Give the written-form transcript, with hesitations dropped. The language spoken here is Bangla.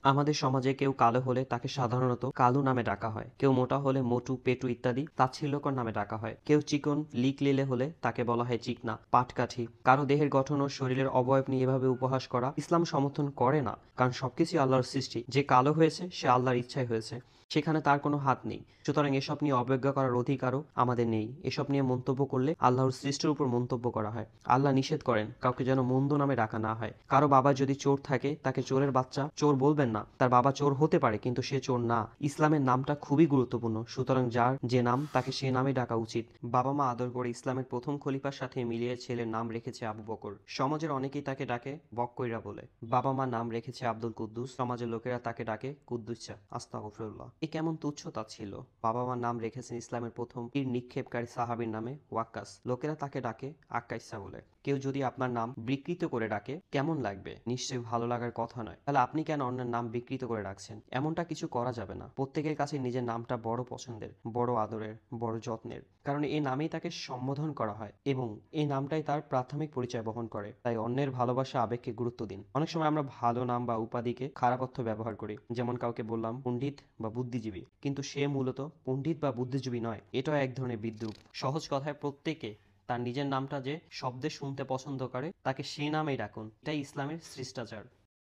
আমাদের সমাজে কেউ কালো হলে তাকে সাধারণত কালু নামে ডাকা হয়। কেউ মোটা হলে মোটু, পেটু ইত্যাদি তাচ্ছিল্যকর নামে ডাকা হয়। কেউ চিকন, লিকলিলে হলে তাকে বলা হয় চিকনা, পাটকাঠি। কারো দেহের গঠন ও শরীরের অবয়ব নিয়ে এভাবে উপহাস করা ইসলাম সমর্থন করে না। কারণ সবকিছুই আল্লাহর সৃষ্টি। যে কালো হয়েছে সে আল্লাহর ইচ্ছায় হয়েছে, সেখানে তার কোনো হাত নেই। সুতরাং এসব নিয়ে অবজ্ঞা করার অধিকারও আমাদের নেই। এসব নিয়ে মন্তব্য করলে আল্লাহর সৃষ্টির উপর মন্তব্য করা হয়। আল্লাহ নিষেধ করেন কাউকে যেন মন্দ নামে ডাকা না হয়। কারো বাবা যদি চোর থাকে তাকে চোরের বাচ্চা চোর বলবেন না। তার বাবা চোর হতে পারে কিন্তু সে চোর না। ইসলামের নামটা খুবই গুরুত্বপূর্ণ। সুতরাং যার যে নাম তাকে সে নামে ডাকা উচিত। বাবা মা আদর করে ইসলামের প্রথম খলিফার সাথে মিলিয়ে ছেলের নাম রেখেছে আবু বকর। সমাজের অনেকেই তাকে ডাকে বক্কইরা বলে। বাবা মা নাম রেখেছে আব্দুল কুদ্দুস। সমাজের লোকেরা তাকে ডাকে কুদ্দুসা। আস্তাগফিরুল্লাহ। এ কেমন তুচ্ছতা ছিল। বাবা মা নাম রেখেছেন ইসলামের প্রথম তীর নিক্ষেপকারী সাহাবীর নামে ওয়াক্কাস। লোকেরা তাকে ডাকে আক্কাইসা বলে। কেউ যদি আপনার নাম বিকৃত করে ডাকে কেমন লাগবে? নিশ্চয়ই ভালো লাগার কথা নয়। তাহলে আপনি কেন অন্যের নাম বিকৃত করে রাখছেন? এমনটা কিছু করা যাবে না। প্রত্যেকের কাছে নিজের নামটা বড় পছন্দের, বড় আদরের, বড় যত্নের। কারণ এই নামেই তাকে সম্বোধন করা হয় এবং এই নামটাই তার প্রাথমিক পরিচয় বহন করে। তাই অন্যের ভালোবাসা আবেগকে গুরুত্ব দিন। অনেক সময় আমরা ভালো নাম বা উপাধিকে খারাপ অর্থ ব্যবহার করি। যেমন কাউকে বললাম পণ্ডিত বা বুদ্ধিজীবী, কিন্তু সে মূলত পণ্ডিত বা বুদ্ধিজীবী নয়। এটাও এক ধরনের বিদ্রূপ। সহজ কথায় প্রত্যেকে তার নিজের নামটা যে শব্দে শুনতে পছন্দ করে তাকে সে নামেই ডাকুন। এটাই ইসলামের শিষ্টাচার।